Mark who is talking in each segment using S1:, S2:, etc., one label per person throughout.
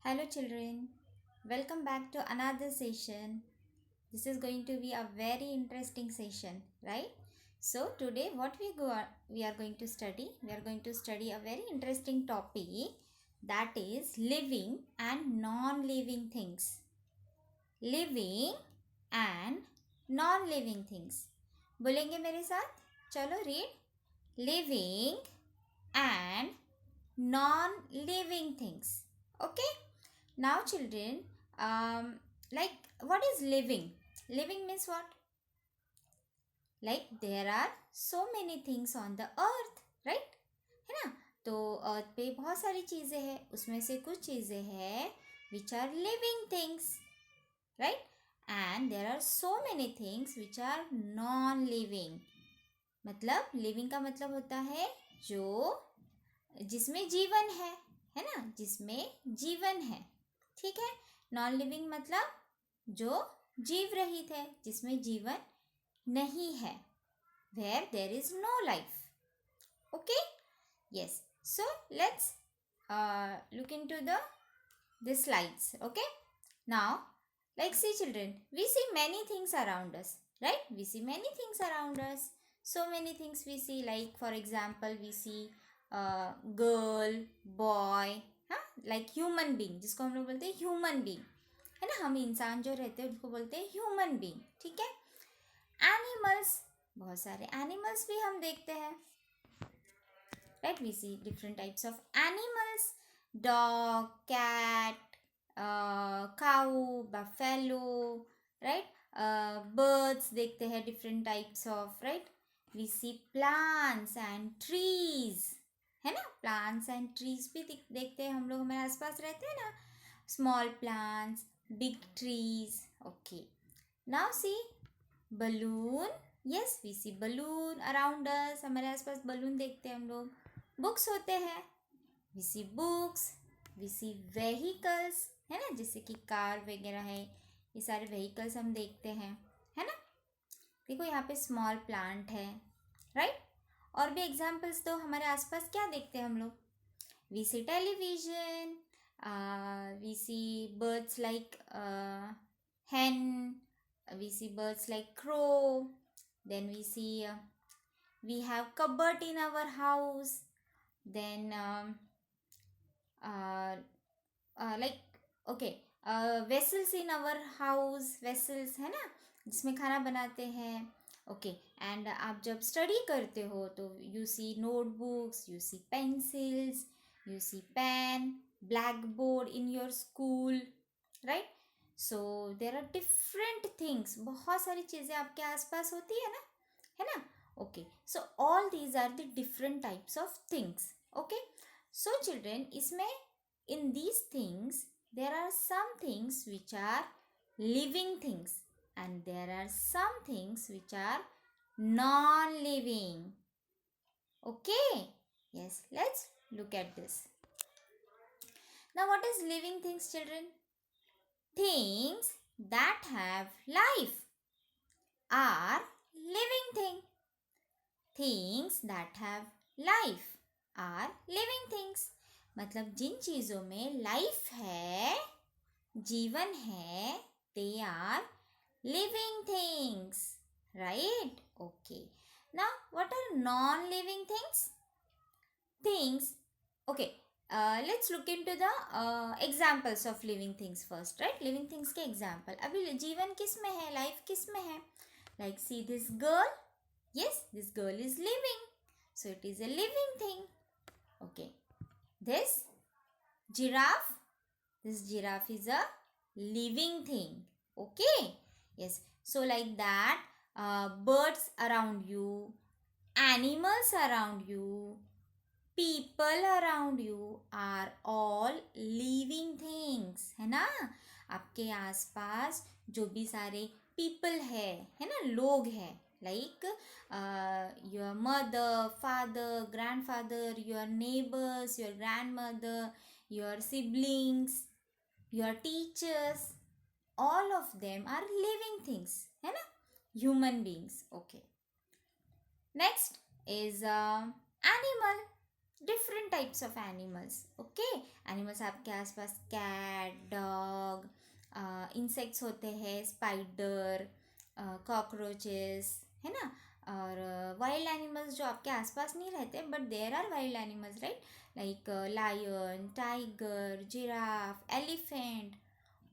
S1: Hello, children. Welcome back to another session. This is going to be a very interesting session, right? So today, we are going to study? We are going to study a very interesting topic, that is living and non-living things. Living and non-living things. बोलेंगे मेरे साथ? चलो read. Living and non-living things. Okay. Now, children, like, what is living? Living means what? Like, there are so many things on the earth, right? है ना? तो अर्थ पे बहुत सारी चीज़ें हैं, उसमें से कुछ चीज़ें हैं which are living things, right? And there are so many things which are non-living. मतलब living का मतलब होता है जो जिसमें जीवन है ना? जिसमें जीवन है, ठीक है। नॉन लिविंग मतलब जो जीव रहित है, जिसमें जीवन नहीं है, where there is no life. Okay, yes. So let's look into the slides. Okay, now like, see children, we see many things around us, right? We see many things around us. So many things we see, like for example we see girl, boy, हाँ, like human being, जिसको हम लोग बोलते हैं human being, है ना। हम इंसान जो रहते हैं उनको बोलते हैं ह्यूमन बींग, ठीक है। एनिमल्स, बहुत सारे एनिमल्स भी हम देखते हैं, right? We see different types of animals: dog, cat, cow, buffalo, right? Birds देखते हैं different types of, right? We see plants and trees, है ना। plants and trees भी देखते हैं हम लोग, हमारे आसपास रहते हैं ना। small plants, big trees. Okay, now see balloon. Yes, we see balloon around us, हमारे आसपास balloon देखते हैं हम लोग। बुक्स होते हैं, we see books, we see vehicles, है ना, जैसे कि कार वगैरह है, ये सारे व्हीकल्स हम देखते हैं, है ना। देखो यहाँ पे स्मॉल प्लांट है, राइट। और भी एग्जाम्पल्स दो, हमारे आसपास क्या देखते हैं हम लोग? We see television, we see birds like hen, we see birds like crow, then we see we have cupboard in our house, then like, okay, vessels in our house, vessels, है ना, जिसमें खाना बनाते हैं। ओके, एंड आप जब study करते हो तो you see notebooks, you see pencils, you see pen, black board in your school, right. So there are different things, बहुत सारी चीज़ें आपके आसपास होती है ना। Okay, so all these are the different types of things. Okay, so children, इसमें in these things there are some things which are living things and there are some things which are non-living. Okay, yes, let's look at this. Now, what is living things, children? Things that have life are living thing. Things that have life are living things. मतलब जिन चीज़ों में life है, जीवन है, they are living things, right. Okay, now what are non living things? Things, okay, let's look into the examples of living things first, right. Living things के example, अभी जीवन किस में है, लाइफ किस में है? Like see this girl, yes, this girl is living, so it is a living thing. Okay, this giraffe, this giraffe is a living thing. Okay, yes, so like that, birds around you, animals around you, people around you are all living things, है ना। आपके आसपास जो भी सारे people है ना, लोग हैं, like your mother, father, grandfather, your neighbors, your grandmother, your siblings, your teachers, all of them are living things, है ना, human beings. Okay, next is animal. Different types of animals. Okay, animals आपके आसपास cat, dog, insects होते हैं, spider, cockroaches, है ना. और wild animals जो आपके आसपास नहीं रहते, but there are wild animals, right, like lion, tiger, giraffe, elephant.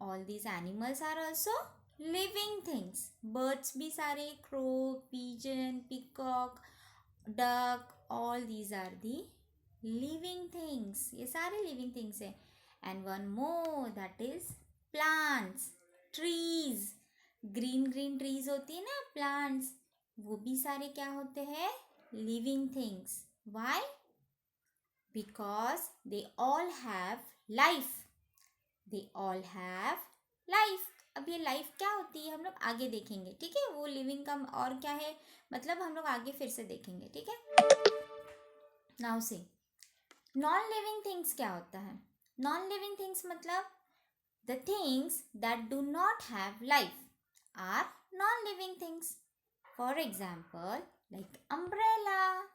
S1: All these animals are also living things. Birds भी सारे, crow, pigeon, peacock, duck, all these are the living things. ये सारे living things है. And one more, that is plants, trees. Green green trees होती है ना, plants, वो भी सारे क्या होते हैं, living things. Why? Because they all have life. They all have life. अब ये लाइफ क्या होती है हम लोग आगे देखेंगे, ठीक है. वो लिविंग का और क्या है मतलब हम लोग आगे फिर से देखेंगे, ठीक है. नाउ से नॉन लिविंग थिंग्स क्या होता है. नॉन लिविंग थिंग्स मतलब the things that do not have life are non living things. For example, like umbrella,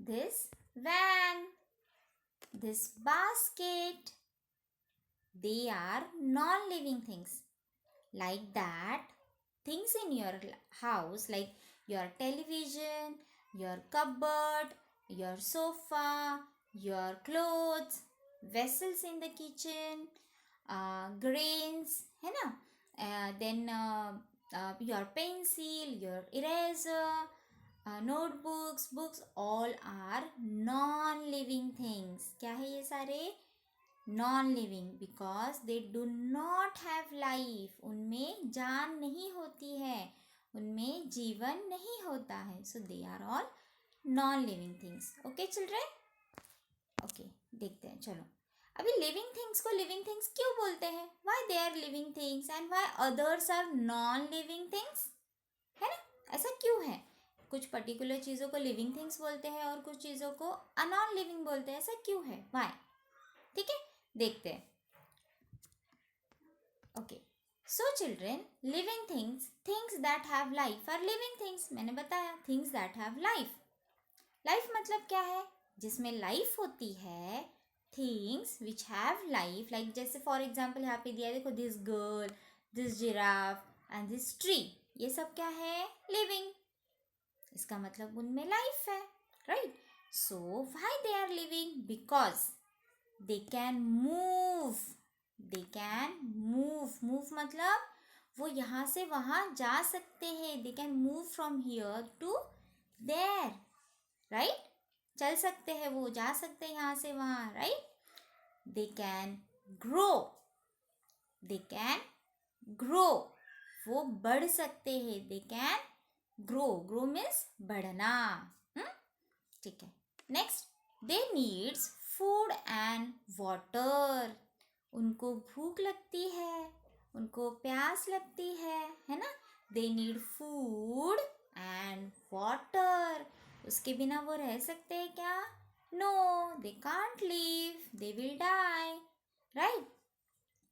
S1: this van, this basket, they are non-living things. Like that, things in your house, like your television, your cupboard, your sofa, your clothes, vessels in the kitchen, grains, है ना. Then your pencil, your eraser, notebooks, books, all are non-living things. क्या है ये सारे? Non-living, because they do not have life. उनमें जान नहीं होती है, उनमें जीवन नहीं होता है. So they are all non-living things. Okay children? Okay, देखते हैं. चलो, अभी लिविंग थिंग्स को लिविंग थिंग्स क्यों बोलते हैं? Why they are living things and why others are non living things, है ना. ऐसा क्यों है? कुछ पर्टिकुलर चीज़ों को लिविंग थिंग्स बोलते हैं और कुछ चीज़ों को अनॉन लिविंग बोलते हैं. ऐसा क्यों है? वाई? ठीक है, देखते हैं. Okay, so children, living things, things that have life are living things. मैंने बताया, things that have life. Life मतलब क्या है? जिसमें लाइफ होती है. Things which have life, like जैसे फॉर एग्जाम्पल यहाँ पे दिया, देखो, this girl, this giraffe and this tree. ये सब क्या है? लिविंग. इसका मतलब उनमें लाइफ है, right. So why they are living? Because they can move. They can move. Move मतलब वो यहाँ से वहाँ जा सकते हैं. They can move from here to there, right. चल सकते हैं, वो जा सकते हैं यहाँ से वहाँ, right. They can grow. They can grow. वो बढ़ सकते हैं. They can grow. Grow means बढ़ना. ठीक है. Next, they needs food and water. उनको भूख लगती है, उनको प्यास लगती है ना. They need food and water. उसके बिना वो रह सकते हैं क्या? No, they can't live. They will die, right.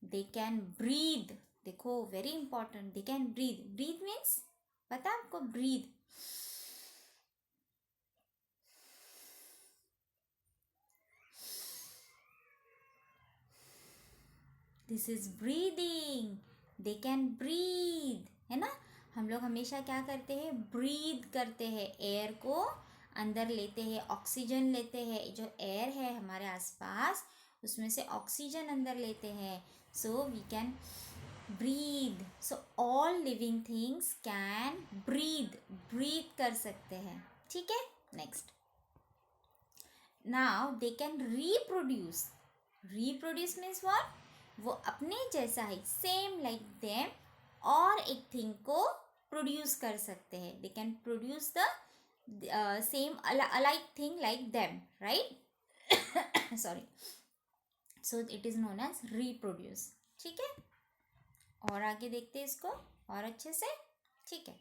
S1: They can breathe. देखो, very important, they can breathe. Breathe means पता आपको? Breathe, this is breathing. They can breathe, है ना. हम लोग हमेशा क्या करते हैं? ब्रीद करते हैं. एयर को अंदर लेते हैं, ऑक्सीजन लेते हैं. जो एयर है हमारे आसपास, उसमें से ऑक्सीजन अंदर लेते हैं. So we can breathe. So all living things can breathe. Breathe कर सकते हैं, ठीक है. Next, now they can reproduce. Reproduce means what? वो अपने जैसा ही, सेम लाइक देम, और एक थिंग को प्रोड्यूस कर सकते हैं. They can produce the same alike thing like them, right. Sorry. So it is known as reproduce, ठीक है. और आगे देखते हैं इसको और अच्छे से, ठीक है.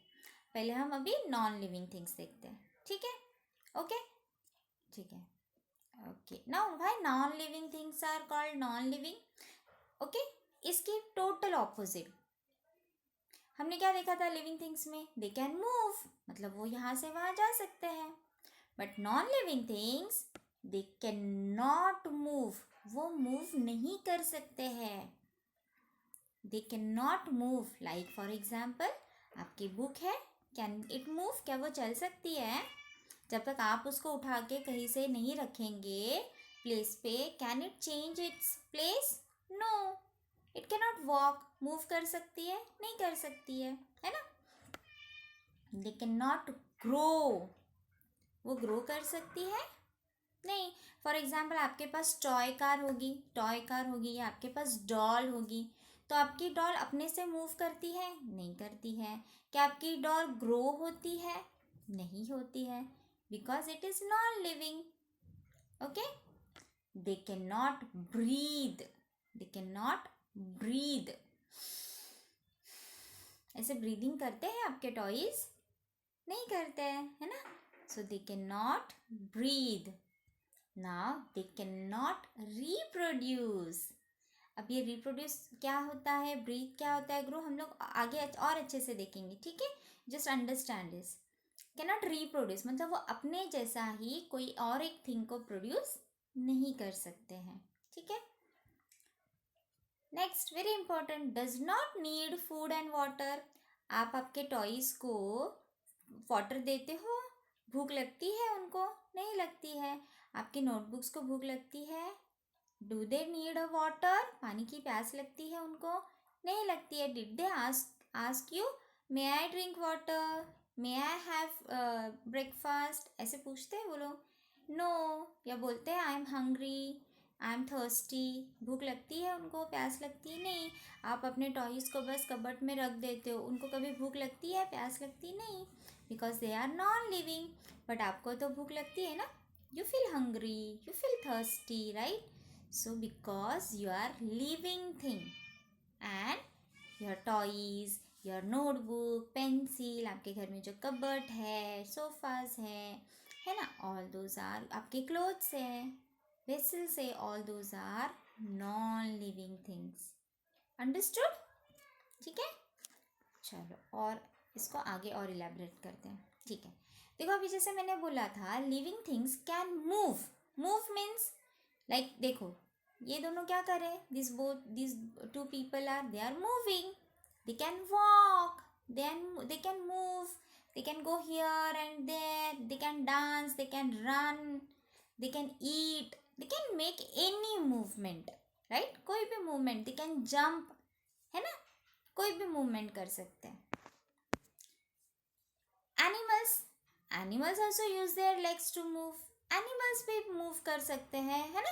S1: पहले हम अभी नॉन लिविंग थिंग्स देखते हैं, ठीक है. ओके, ठीक है. Okay, now why non living things are called non living? Okay, इसकी टोटल ऑपोजिट. हमने क्या देखा था लिविंग थिंग्स में? दे कैन मूव, मतलब वो यहाँ से वहाँ जा सकते हैं. But non living things they can not move, वो मूव नहीं कर सकते हैं. They can not move. Like for example, आपकी बुक है, कैन इट मूव? क्या वो चल सकती है? जब तक आप उसको उठा के कहीं से नहीं रखेंगे प्लेस पे, can it change its place? No. It can नॉट वॉक. मूव कर सकती है? नहीं कर सकती है ना. They can not grow. वो ग्रो कर सकती है? नहीं. फॉर एग्जाम्पल, आपके पास टॉय कार होगी या आपके पास डॉल होगी, तो आपकी डॉल अपने से मूव करती है? नहीं करती है. क्या आपकी डॉल ग्रो होती है? नहीं होती है, because it is non living. Okay. They can not breathe. They can not breathe. ऐसे ब्रीदिंग करते हैं आपके टॉयज? नहीं करते हैं, है ना. So they can not breathe. Now they can not reproduce. अब ये रिप्रोड्यूस क्या होता है, ब्रीथ क्या होता है, ग्रो हम लोग आगे और अच्छे से देखेंगे. ठीक है, just understand this. Can not reproduce मतलब वो अपने जैसा ही कोई और एक थिंग को प्रोड्यूस नहीं कर सकते हैं. ठीक है. Next, very important, does not need food and water. आप आपके टॉयज को वाटर देते हो? भूख लगती है उनको? नहीं लगती है. आपकी नोटबुक्स को भूख लगती है? Do they need a water? पानी की प्यास लगती है उनको? नहीं लगती है. Did they ask you may I drink water, may I have breakfast? ऐसे पूछते हैं वो लोग? नो. या बोलते हैं I am hungry, I am thirsty? भूख लगती है उनको? प्यास लगती है? नहीं. आप अपने टॉयज को बस कबर्ड में रख देते हो, उनको कभी भूख लगती है, प्यास लगती? नहीं, because they are non living. But आपको तो भूख लगती है ना. You feel hungry, you feel thirsty, right? So because you are living thing, and your toys, your notebook, pencil, आपके घर में जो कबर्ड है, सोफाज है ना, all those are आपके क्लोथ्स है, vessels है, all those are non living things. Understood? ठीक है. चलो और इसको आगे और इलेबरेट करते हैं. ठीक है. देखो अभी जैसे मैंने बोला था, living things can move. Move means like देखो, ये दोनों क्या कर रहे हैं? This two people are, they are moving. They can walk, they can move, they can go here and there, they can dance, they can run, they can eat, they can make any movement, right? कोई भी movement. They can jump, है ना. कोई भी movement कर सकते हैं. Animals also use their legs to move. Animals भी मूव कर सकते हैं, है ना.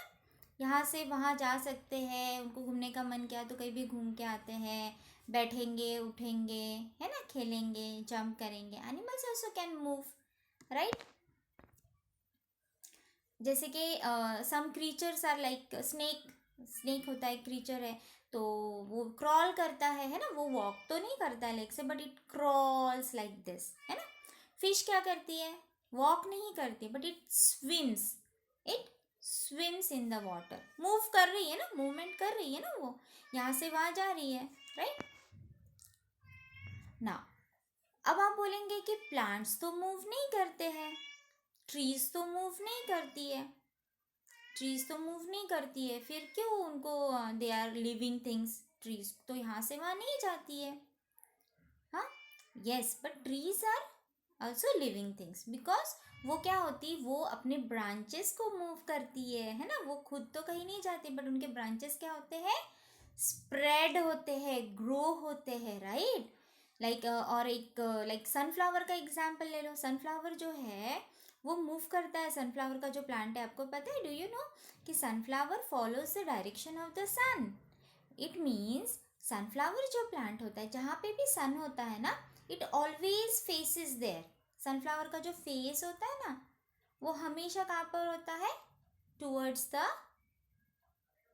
S1: यहाँ से वहाँ जा सकते हैं, उनको घूमने का मन किया तो कहीं भी घूम के आते हैं, बैठेंगे, उठेंगे, है ना, खेलेंगे, जंप करेंगे. Animals also can move, right. जैसे कि सम क्रीचर्स आर लाइक स्नेक होता है, क्रीचर है, तो वो क्रॉल करता है ना. वो वॉक तो नहीं करता है लेग से, but it crawls like this, है ना. फिश क्या करती है? वॉक नहीं करती, but it swims in the water. Move कर रही है ना, मूवमेंट कर रही है ना, वो यहाँ से वहाँ जा रही है, राइट. ना अब आप बोलेंगे कि प्लांट्स तो मूव नहीं करते हैं, ट्रीज तो मूव नहीं करती है. ट्रीज तो मूव नहीं करती है, फिर क्यों उनको they are living things? Trees तो यहाँ से वहाँ नहीं जाती है. हाँ, yes, but trees are also living things, because वो क्या होती, वो अपने ब्रांचेस को मूव करती है ना. वो खुद तो कहीं नहीं जाती, बट उनके ब्रांचेस क्या होते हैं? स्प्रेड होते हैं, ग्रो होते हैं, राइट. लाइक और एक लाइक सनफ्लावर का एग्जाम्पल ले लो. सनफ्लावर जो है वो मूव करता है. सनफ्लावर का जो प्लांट है, आपको पता है, डू यू नो कि sunflower follows the direction of the sun. It means sunflower जो प्लांट होता है, जहाँ पे भी सन होता है ना, it always faces there. Sunflower का जो फेस होता है ना, वो हमेशा कहाँ पर होता है? टूवर्ड्स द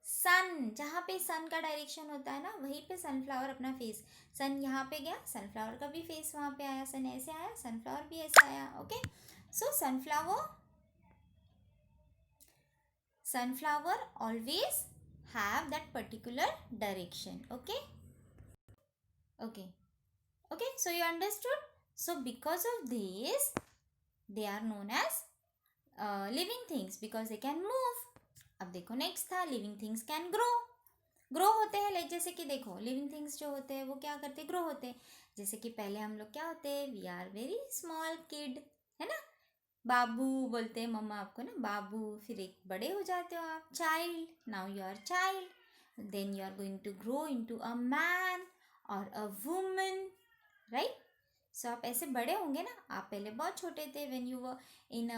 S1: सन. जहाँ पे सन का डायरेक्शन होता है ना, वहीं पे सनफ्लावर अपना फेस. सन यहाँ पे गया, सनफ्लावर का भी फेस वहाँ पे आया. सन ऐसे आया, सनफ्लावर भी ऐसे आया. Okay. So sunflower always have that particular direction. Okay. So you understood. So because of this, they are known as living things because they can move. अब देखो नेक्स्ट था लिविंग थिंग्स कैन ग्रो होते हैं. Like जैसे कि देखो living things जो होते हैं वो क्या करते हैं, ग्रो होते हैं. जैसे कि पहले हम लोग क्या होते हैं, we are very small kid, है ना. बाबू बोलते हैं मम्मा आपको ना, बाबू. फिर एक बड़े हो जाते हो आप, child. Now you are child, then you are going to grow into a man और अ वुमन, राइट. सो आप ऐसे बड़े होंगे ना. आप पहले बहुत छोटे थे, when you were in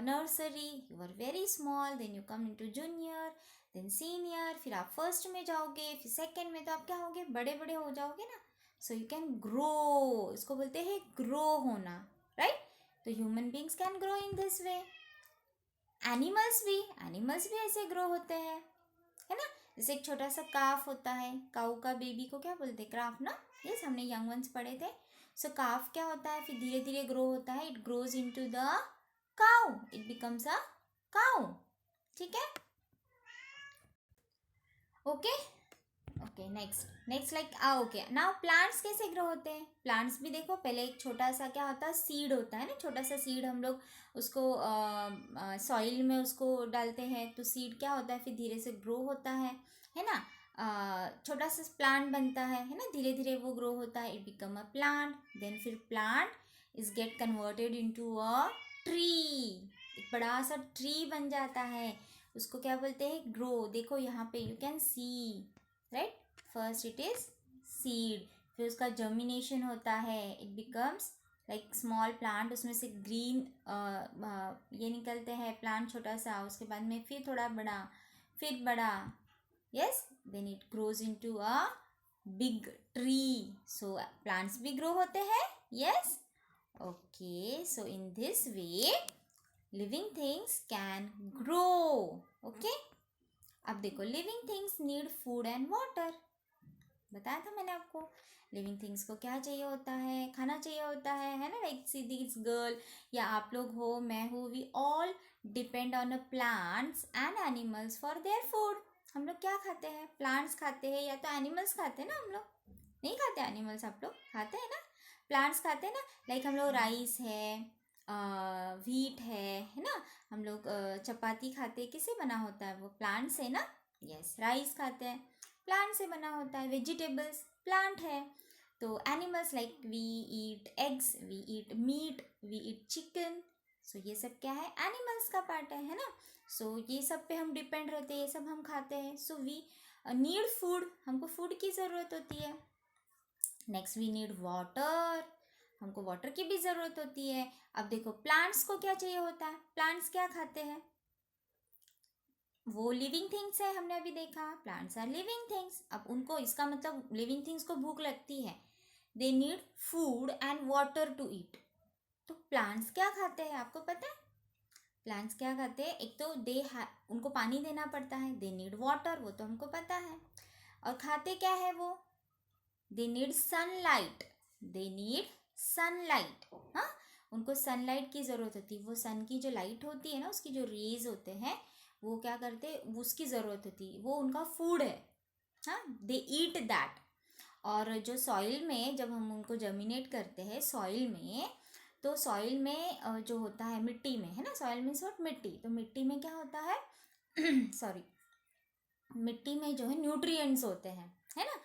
S1: nursery you were very small, then you come into junior, then senior, फिर आप फर्स्ट में जाओगे, फिर सेकंड में, तो आप क्या होगे, बड़े बड़े हो जाओगे ना. सो यू कैन ग्रो, इसको बोलते हैं ग्रो होना, राइट. तो human beings can grow in this way. Animals भी ऐसे ग्रो होते हैं, है ना. जैसे एक छोटा सा काफ होता है, काऊ का बेबी को क्या बोलते हैं, क्राफ ना. यस, हमने यंग वंस पढ़े थे. सो काफ क्या होता है, फिर धीरे धीरे ग्रो होता है, it grows into the cow, it becomes a cow. ठीक है, okay. Okay, next like okay. Now plants कैसे ग्रो होते हैं. प्लांट्स भी देखो, पहले एक छोटा सा क्या होता है, सीड होता है ना. छोटा सा सीड हम लोग उसको सॉइल में उसको डालते हैं, तो सीड क्या होता है, फिर धीरे से ग्रो होता है ना. छोटा सा प्लांट बनता है ना. धीरे धीरे वो ग्रो होता है, it become a plant. Then फिर plant is get converted into a tree. एक बड़ा सा ट्री बन जाता है, उसको क्या बोलते हैं, ग्रो. देखो यहाँ पे you can see, right. First it is seed, फिर उसका जर्मिनेशन होता है, it becomes like small plant. उसमें से ग्रीन ये निकलते हैं प्लांट छोटा सा. उसके बाद में फिर थोड़ा बड़ा, फिर बड़ा. Yes, then it grows into a big tree. So plants भी ग्रो होते हैं. Yes, okay. So in this way living things can grow. Okay. अब देखो living things need food and water. बताया था मैंने आपको, लिविंग थिंग्स को क्या चाहिए होता है, खाना चाहिए होता है ना. लाइक सी दिस गर्ल, या आप लोग हो, मैं हूँ, we all depend on a plants and animals for their food. हम लोग क्या खाते हैं, प्लांट्स खाते हैं या तो एनिमल्स खाते हैं ना. हम लोग नहीं खाते एनिमल्स, आप लोग खाते हैं ना, प्लांट्स खाते हैं ना. लाइक हम लोग राइस है, व्हीट है ना. हम लोग चपाती खाते हैं, किससे बना होता है वो, प्लांट से ना. यस, राइस खाते हैं, प्लांट से बना होता है. वेजिटेबल्स प्लांट है. तो animals like we eat eggs, we eat meat, we eat chicken. So ये सब क्या है, एनिमल्स का पार्ट है ना. सो ये सब पे हम डिपेंड रहते हैं, ये सब हम खाते हैं. सो वी नीड फूड, हमको फूड की ज़रूरत होती है. नेक्स्ट वी नीड वाटर, हमको वाटर की भी ज़रूरत होती है. अब देखो प्लांट्स को क्या चाहिए होता है, प्लांट्स क्या खाते हैं, वो लिविंग थिंग्स है. हमने अभी देखा प्लांट्स आर लिविंग थिंग्स. अब उनको, इसका मतलब लिविंग थिंग्स को भूख लगती है, they need food and water to eat. तो प्लांट्स क्या खाते हैं, आपको पता है प्लांट्स क्या खाते हैं. एक तो उनको पानी देना पड़ता है, दे नीड वाटर, वो तो हमको पता है. और खाते क्या है वो, they need sunlight, they need sunlight. हाँ, उनको सनलाइट की ज़रूरत होती है. वो सन की जो लाइट होती है ना, उसकी जो रेज होते हैं, वो क्या करते हैं, उसकी ज़रूरत होती है, वो उनका फूड है. हाँ, दे ईट दैट. और जो सॉइल में जब हम उनको जर्मिनेट करते हैं सॉइल में, तो सॉइल में जो होता है मिट्टी में, है ना. सॉइल में वॉट, मिट्टी. तो मिट्टी में क्या होता है सॉरी, मिट्टी में जो है न्यूट्रिएंट्स होते हैं, है ना.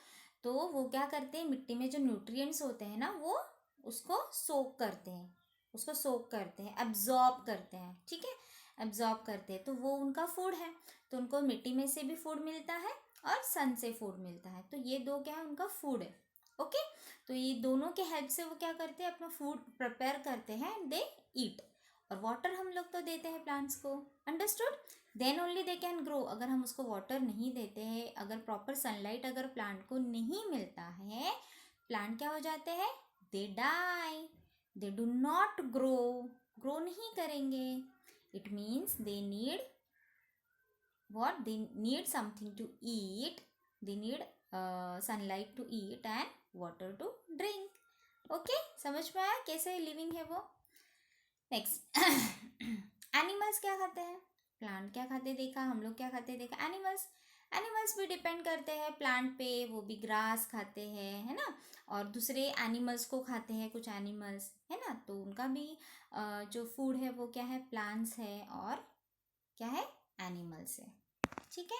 S1: तो वो क्या करते हैं, मिट्टी में जो न्यूट्रिएंट्स होते हैं ना, वो उसको सोक करते हैं, उसको सोक करते हैं, एब्जॉर्ब करते हैं. ठीक है, एब्जॉर्ब करते हैं, तो वो उनका फूड है. तो उनको मिट्टी में से भी फूड मिलता है और सन से फूड मिलता है. तो ये दो क्या है, उनका फूड है. ओके. तो ये दोनों के हेल्प से वो क्या करते हैं, अपना फूड प्रिपेयर करते हैं एंड दे ईट. और वाटर हम लोग तो देते हैं प्लांट्स को. Understood. Then only they can grow. अगर हम उसको वाटर नहीं देते हैं, अगर प्रॉपर सनलाइट अगर प्लांट को नहीं मिलता है, प्लांट क्या हो जाते हैं, they die, they do not grow नहीं करेंगे. इट मीन्स दे नीड what, they need something to eat, they need sunlight to eat and water to drink. Okay, समझ में आया कैसे लिविंग है वो. नेक्स्ट एनिमल्स क्या खाते हैं, प्लांट क्या खाते देखा, हम लोग क्या खाते देखा, एनिमल्स. एनिमल्स भी डिपेंड करते हैं प्लांट पे, वो भी ग्रास खाते हैं, है ना, और दूसरे एनिमल्स को खाते हैं कुछ एनिमल्स, है ना, तो उनका भी जो फूड है वो क्या है, प्लांट्स है और क्या है, एनिमल्स है। ठीक है।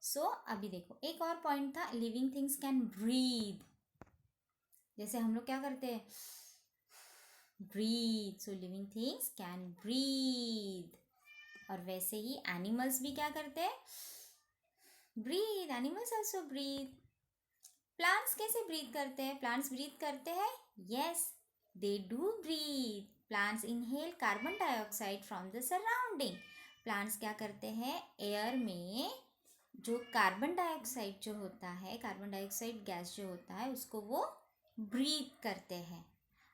S1: सो अभी देखो एक और पॉइंट था, लिविंग थिंग्स कैन ब्रीथ। जैसे हम लोग क्या करते हैं, breathe, so living things can breathe. और वैसे ही एनिमल्स भी क्या करते हैं, breathe, animals also breathe. Plants कैसे ब्रीथ करते हैं, प्लांट्स ब्रीथ करते हैं, yes they do breathe. Plants inhale carbon dioxide from the surrounding. Plants क्या करते हैं, एयर में जो कार्बन डाइऑक्साइड जो होता है, कार्बन डाइऑक्साइड गैस जो होता है, उसको वो ब्रीथ करते हैं।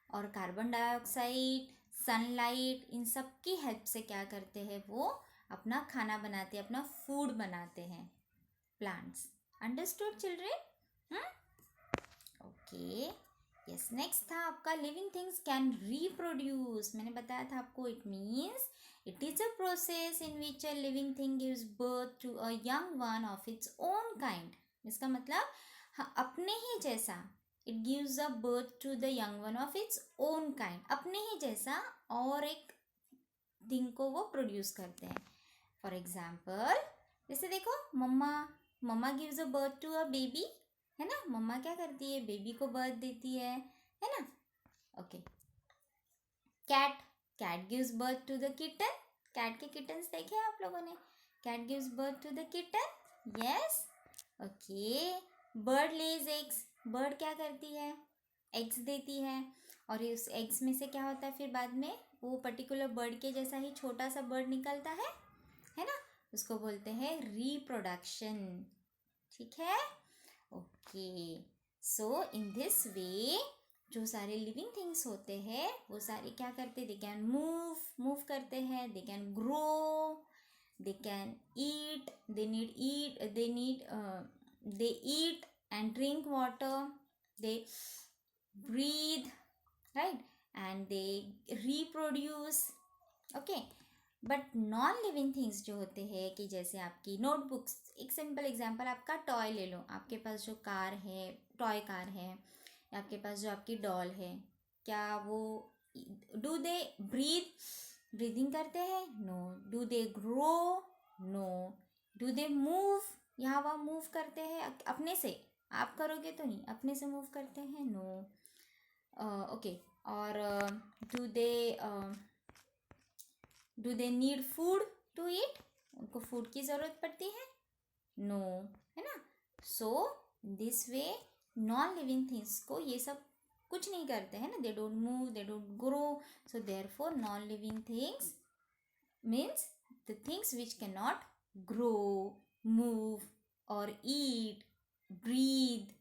S1: और कार्बन डाइऑक्साइड, सनलाइट, इन सब की हेल्प से क्या करते हैं, वो अपना खाना बनाते हैं, अपना फूड बनाते हैं plants. Understood children? Okay, yes. Next था आपका लिविंग थिंग्स कैन रिप्रोड्यूस। मैंने बताया था आपको, it means it is a process in which a living thing gives birth to a young one of its own kind. इसका मतलब हाँ, अपने ही जैसा, it gives a birth to the young one of its own kind, अपने ही जैसा और एक थिंग को वो प्रोड्यूस करते हैं। फॉर एग्जाम्पल, जैसे देखो मम्मा, मम्मा gives a birth to a baby, है ना, मम्मा क्या करती है, बेबी को बर्थ देती है ना। Okay, cat, cat gives birth to the kitten. Cat के किटन्स देखे आप लोगों ने, cat gives birth to the kitten, yes. Okay, bird lays eggs, bird क्या करती है, एग्स देती है, और उस एग्स में से क्या होता है फिर बाद में, वो पर्टिकुलर बर्ड के जैसा ही छोटा सा बर्ड निकलता है ना, उसको बोलते हैं रिप्रोडक्शन। ठीक है। ओके, सो इन दिस वे जो सारे लिविंग थिंग्स होते हैं वो सारे क्या करते, दे कैन मूव, मूव करते हैं, they can grow, they can eat, they eat and drink water, they breathe, right, and they reproduce. Okay, but non living things जो होते हैं कि जैसे आपकी नोटबुक्स, एक सिंपल एग्जांपल, आपका टॉय ले लो, आपके पास जो कार है, टॉय कार है, या आपके पास जो आपकी डॉल है, क्या वो, डू दे ब्रीथ, ब्रीदिंग करते हैं, no. Do they grow, no. Do they move, यहाँ वहाँ मूव करते हैं अपने से, आप करोगे तो नहीं, अपने से मूव करते हैं, नो। ओके, और do they need food to eat, उनको फूड की ज़रूरत पड़ती है, नो, है ना। So this way non living things को ये सब कुछ नहीं करते हैं ना, they don't move, they don't grow, so therefore non living things means the things which can not grow, move और ईट, ब्रीथ,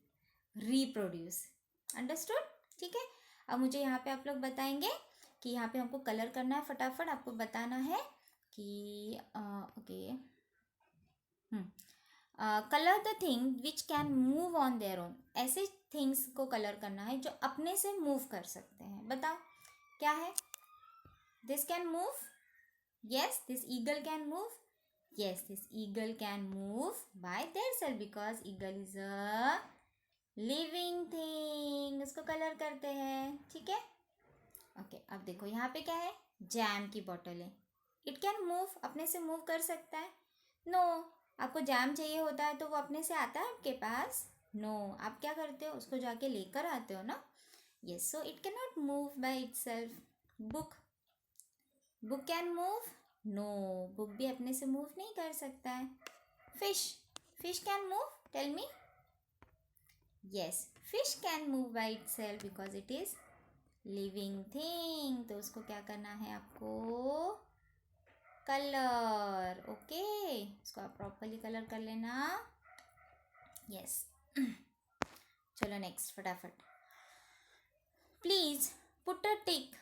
S1: रिप्रोड्यूस। अंडरस्टूड? ठीक है। अब मुझे यहाँ पे आप लोग बताएंगे कि यहाँ पे हमको कलर करना है, फटाफट आपको बताना है कि okay, colour the thing which can move on their own. ऐसे थिंग्स को कलर करना है जो अपने से मूव कर सकते हैं। बताओ क्या है, this can move, yes, this eagle can move, yes, this eagle can move by themselves because eagle is a living thing। उसको कलर करते हैं, ठीक है। ओके, अब देखो यहाँ पे क्या है, जैम की बॉटल है, इट कैन मूव, अपने से मूव कर सकता है, नो। आपको जैम चाहिए होता है तो वो अपने से आता है आपके पास, नो। आप क्या करते हो, उसको जाके लेकर आते हो ना, yes. So it can not move by itself. Book, book can move, no, book भी अपने से मूव नहीं कर सकता है। Fish, fish can move, tell me, yes, fish can move by itself because it is living thing. तो उसको क्या करना है आपको, कलर, ओके, उसको आप प्रॉपरली कलर कर लेना, यस। चलो नेक्स्ट, फटाफट, please put a tick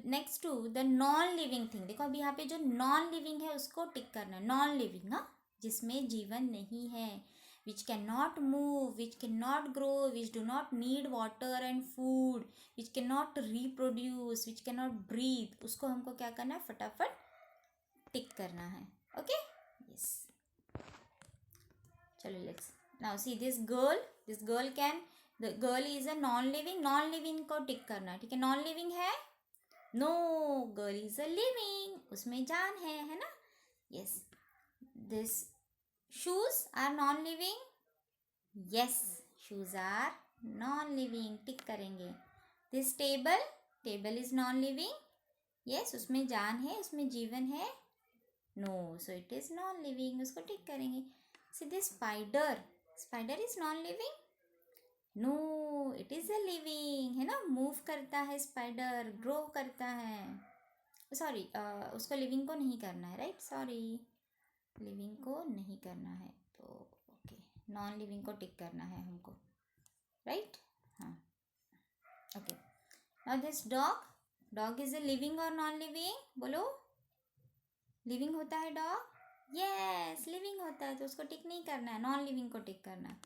S1: next to the non living thing. देखो अभी यहाँ पे जो नॉन लिविंग है उसको टिक करना है, नॉन लिविंग, हाँ, जिसमें जीवन नहीं है, which can not move, which can not grow, which do not need water and food, which can not reproduce, which can not breathe, उसको हमको क्या करना है, फटाफट टिक करना है। Okay, yes. Now see this girl can, the girl is a non living को tick करना है, ठीक है। नॉन लिविंग है, no, girl is a living, उसमें जान है ना। Yes, this shoes are non living, yes, shoes are non living, tick करेंगे। This table is non living, yes, उसमें जान है, उसमें जीवन है, no, so it is non living, उसको टिक करेंगे। See this spider is non living, no, it is a living, है ना, मूव करता है स्पाइडर, ग्रो करता है, सॉरी उसको लिविंग को नहीं करना है, राइट, सॉरी, लिविंग को नहीं करना है, तो ओके, नॉन लिविंग को टिक करना है हमको, राइट, हाँ, okay. Now this dog is a living और नॉन लिविंग, बोलो, लिविंग होता है डॉग, यस, लिविंग होता है, तो उसको टिक नहीं करना है, नॉन लिविंग को टिक करना है।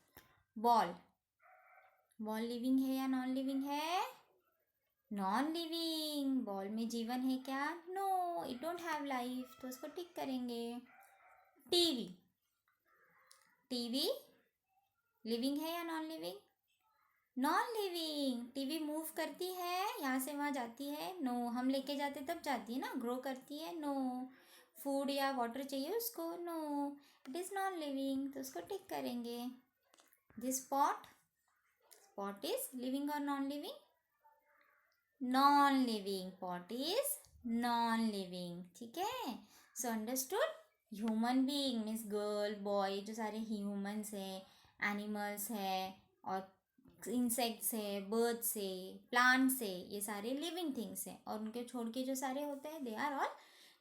S1: बॉल लिविंग है या नॉन लिविंग है, नॉन लिविंग, बॉल में जीवन है क्या, no, it don't have life, तो उसको टिक करेंगे। टीवी लिविंग है या non living, non living, TV move करती है, यहाँ से वहाँ जाती है, नो, हम लेके जाते तब जाती है ना, ग्रो करती है, नो, फूड या वाटर चाहिए उसको, no, it is non living, तो उसको टिक करेंगे। दिस पॉट इज लिविंग और non living, non living, pot is non living, ठीक है। So understood, human being means girl boy, जो सारे ह्यूमन्स हैं, एनिमल्स है, और इंसेक्ट्स है, बर्ड्स है, प्लांट्स है, ये सारे लिविंग थिंग्स हैं, और उनके छोड़ के जो सारे होते हैं they are all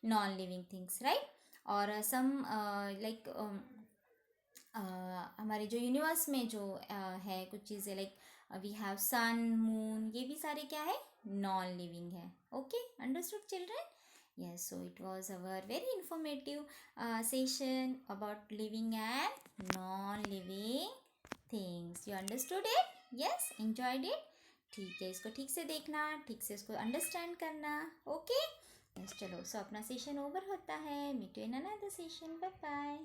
S1: non living things, right. और सम लाइक हमारे जो यूनिवर्स में जो है कुछ चीज़ें, like we have sun, moon, ये भी सारे क्या है, नॉन लिविंग है, okay, understood children, yes, so it was our very informative session about living and non-living things. You understood it? Yes, enjoyed it? ठीक है, इसको ठीक से देखना, ठीक से इसको अंडरस्टैंड करना, ओके, यस, चलो, सो अपना सेशन ओवर होता है, meet you in another session, bye bye.